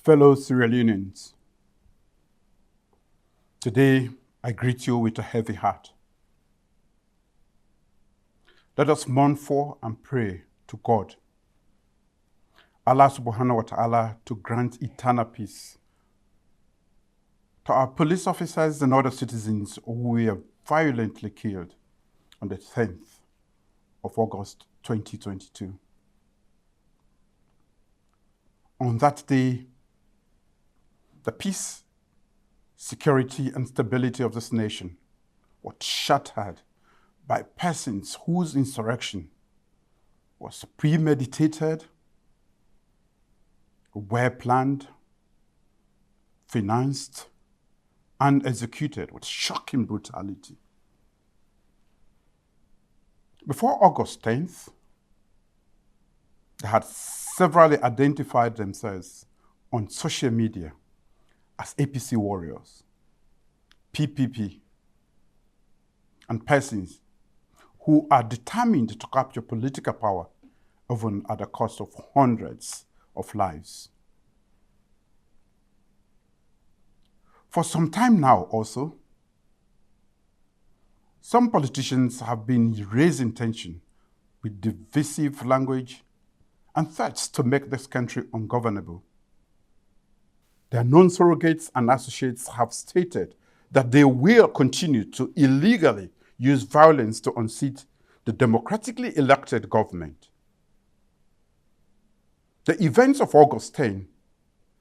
Fellow Sierra Leoneans, today I greet you with a heavy heart. Let us mourn for and pray to God, Allah subhanahu wa ta'ala, to grant eternal peace to our police officers and other citizens who were violently killed on the 10th of August 2022. On that day, the peace, security, and stability of this nation was shattered by persons whose insurrection was premeditated, well-planned, financed, and executed with shocking brutality. Before August 10th, they had severally identified themselves on social media as APC warriors, PPP, and persons who are determined to capture political power, even at the cost of hundreds of lives. For some time now also, some politicians have been raising tension with divisive language and threats to make this country ungovernable. Their known surrogates and associates have stated that they will continue to illegally use violence to unseat the democratically elected government. The events of August 10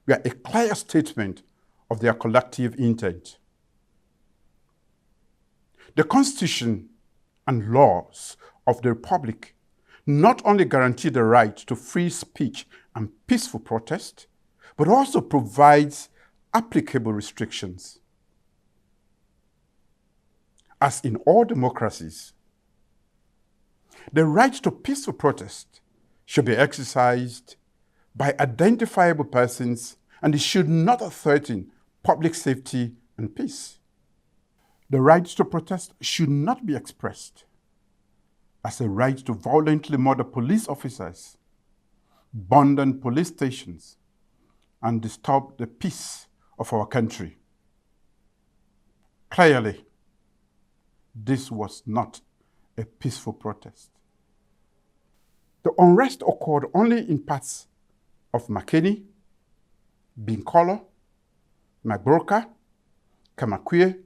were a clear statement of their collective intent. The Constitution and laws of the Republic not only guarantee the right to free speech and peaceful protest, but also provides applicable restrictions. As in all democracies, the right to peaceful protest should be exercised by identifiable persons, and it should not threaten public safety and peace. The right to protest should not be expressed as a right to violently murder police officers, abandon police stations, and disturb the peace of our country. Clearly, this was not a peaceful protest. The unrest occurred only in parts of Makeni, Binkolo, Magoroka, Kamakwie,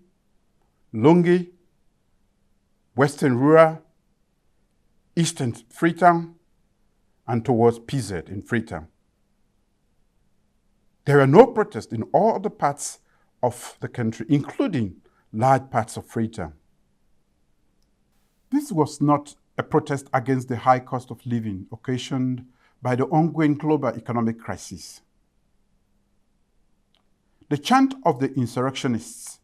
Longi, Western Rural, Eastern Freetown, and towards PZ in Freetown. There were no protests in all other parts of the country, including large parts of Freetown. This was not a protest against the high cost of living occasioned by the ongoing global economic crisis. The chant of the insurrectionists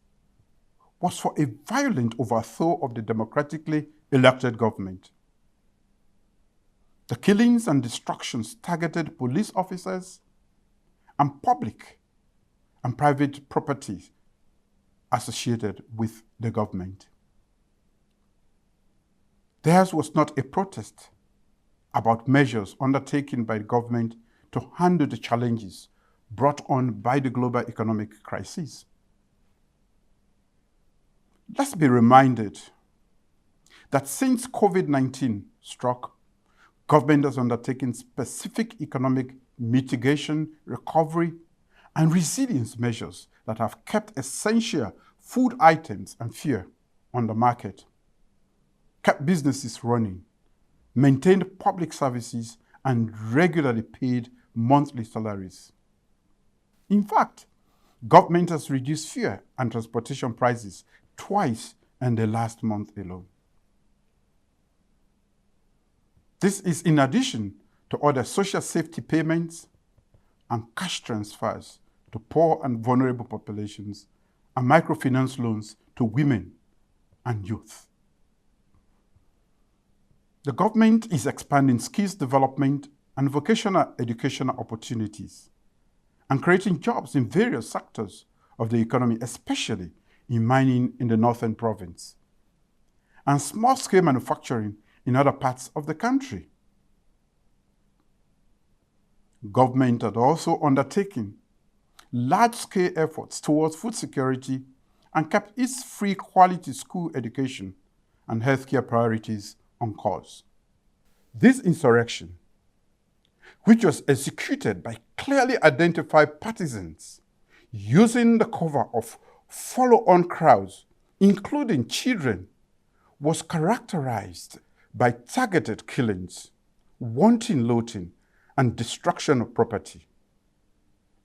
was for a violent overthrow of the democratically elected government. The killings and destructions targeted police officers and public and private property associated with the government. Theirs was not a protest about measures undertaken by the government to handle the challenges brought on by the global economic crisis. Let's be reminded that since COVID-19 struck, government has undertaken specific economic mitigation, recovery, and resilience measures that have kept essential food items and fuel on the market, kept businesses running, maintained public services, and regularly paid monthly salaries. In fact, government has reduced fuel and transportation prices twice in the last month alone. This is in addition to other social safety payments and cash transfers to poor and vulnerable populations and microfinance loans to women and youth. The government is expanding skills development and vocational educational opportunities and creating jobs in various sectors of the economy, especially in mining in the northern province, and small-scale manufacturing in other parts of the country. Government had also undertaken large-scale efforts towards food security and kept its free quality school education and healthcare priorities on course. This insurrection, which was executed by clearly identified partisans using the cover of follow-on crowds, including children, was characterized by targeted killings, wanton looting, and destruction of property.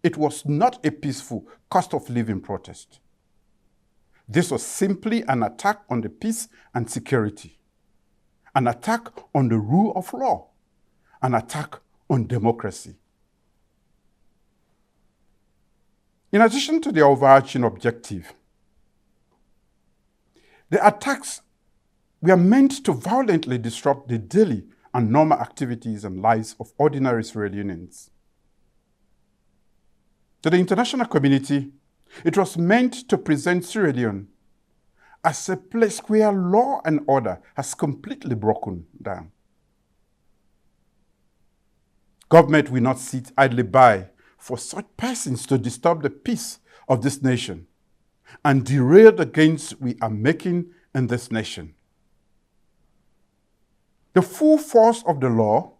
It was not a peaceful cost of living protest. This was simply an attack on the peace and security, an attack on the rule of law, an attack on democracy. In addition to the overarching objective, the attacks were meant to violently disrupt the daily and normal activities and lives of ordinary Sierra Leoneans. To the international community, it was meant to present Sierra Leone as a place where law and order has completely broken down. Government will not sit idly by for such persons to disturb the peace of this nation and derail the gains we are making in this nation. The full force of the law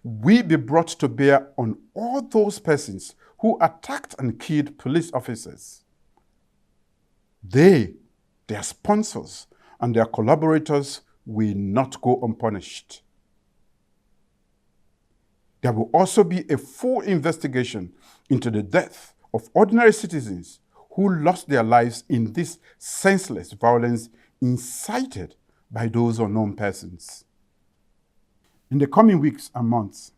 will be brought to bear on all those persons who attacked and killed police officers. They, their sponsors, and their collaborators will not go unpunished. There will also be a full investigation into the death of ordinary citizens who lost their lives in this senseless violence incited by those unknown persons. In the coming weeks and months,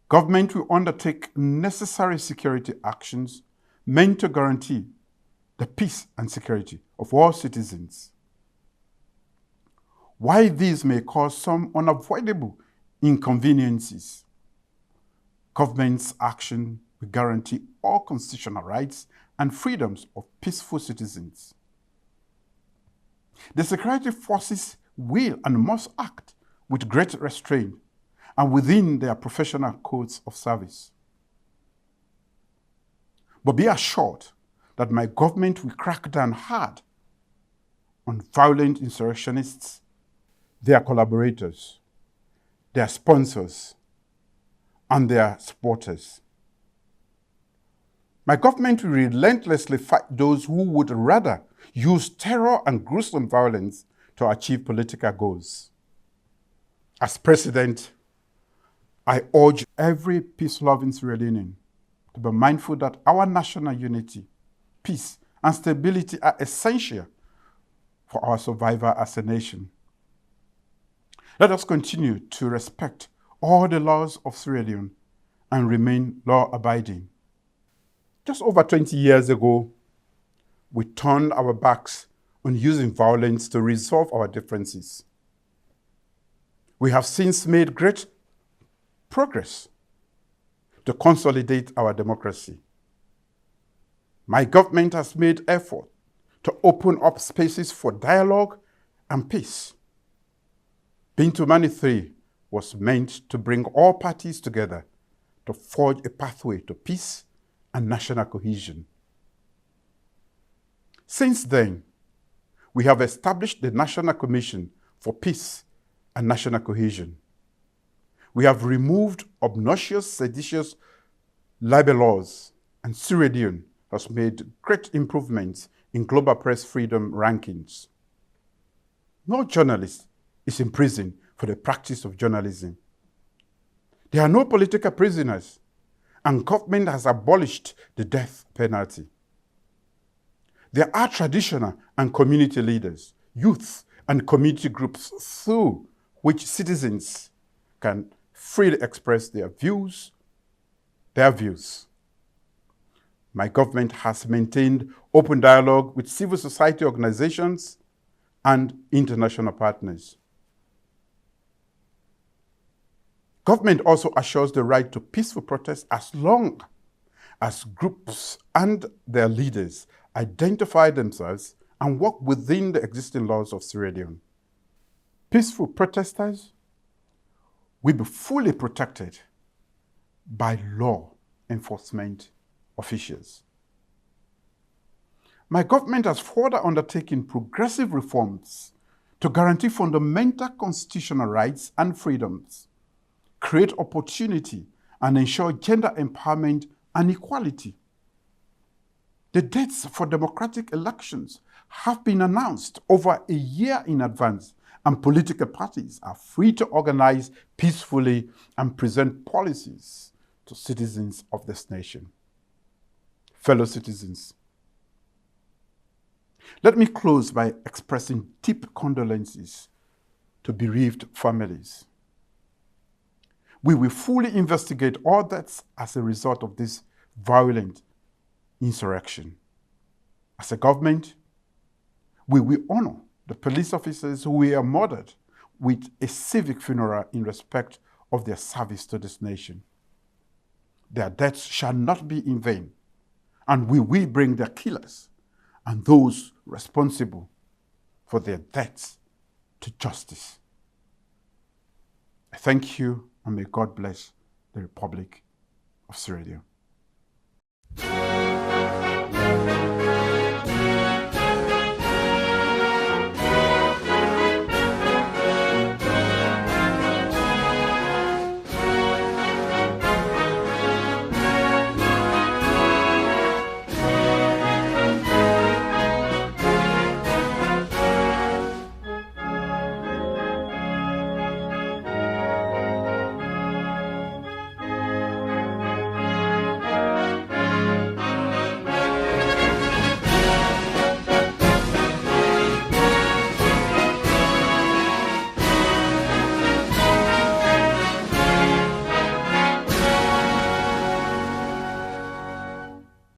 government will undertake necessary security actions meant to guarantee the peace and security of all citizens. While these may cause some unavoidable inconveniences, government's action will guarantee all constitutional rights and freedoms of peaceful citizens. The security forces will and must act with great restraint and within their professional codes of service. But be assured that my government will crack down hard on violent insurrectionists, their collaborators, their sponsors, and their supporters. My government will relentlessly fight those who would rather use terror and gruesome violence to achieve political goals. As president, I urge every peace-loving Sierra Leonean to be mindful that our national unity, peace, and stability are essential for our survival as a nation. Let us continue to respect all the laws of Sierra Leone and remain law-abiding. Just over 20 years ago, we turned our backs on using violence to resolve our differences. We have since made great progress to consolidate our democracy. My government has made effort to open up spaces for dialogue and peace. Bintu Mani 3 was meant to bring all parties together to forge a pathway to peace and national cohesion. Since then, we have established the National Commission for Peace and National Cohesion. We have removed obnoxious, seditious libel laws, and Sierra Leone has made great improvements in global press freedom rankings. No journalist is in prison for the practice of journalism. There are no political prisoners, and government has abolished the death penalty. There are traditional and community leaders, youth, and community groups through which citizens can freely express their views. My government has maintained open dialogue with civil society organizations and international partners. Government also assures the right to peaceful protest as long as groups and their leaders identify themselves and work within the existing laws of Sierra Leone. Peaceful protesters will be fully protected by law enforcement officials. My government has further undertaken progressive reforms to guarantee fundamental constitutional rights and freedoms, create opportunity, and ensure gender empowerment and equality. The dates for democratic elections have been announced over a year in advance, and political parties are free to organize peacefully and present policies to citizens of this nation. Fellow citizens, let me close by expressing deep condolences to bereaved families. We will fully investigate all deaths as a result of this violent insurrection. As a government, we will honor the police officers who were murdered with a civic funeral in respect of their service to this nation. Their deaths shall not be in vain, and we will bring their killers and those responsible for their deaths to justice. I thank you, and may God bless the Republic of Sierra Leone.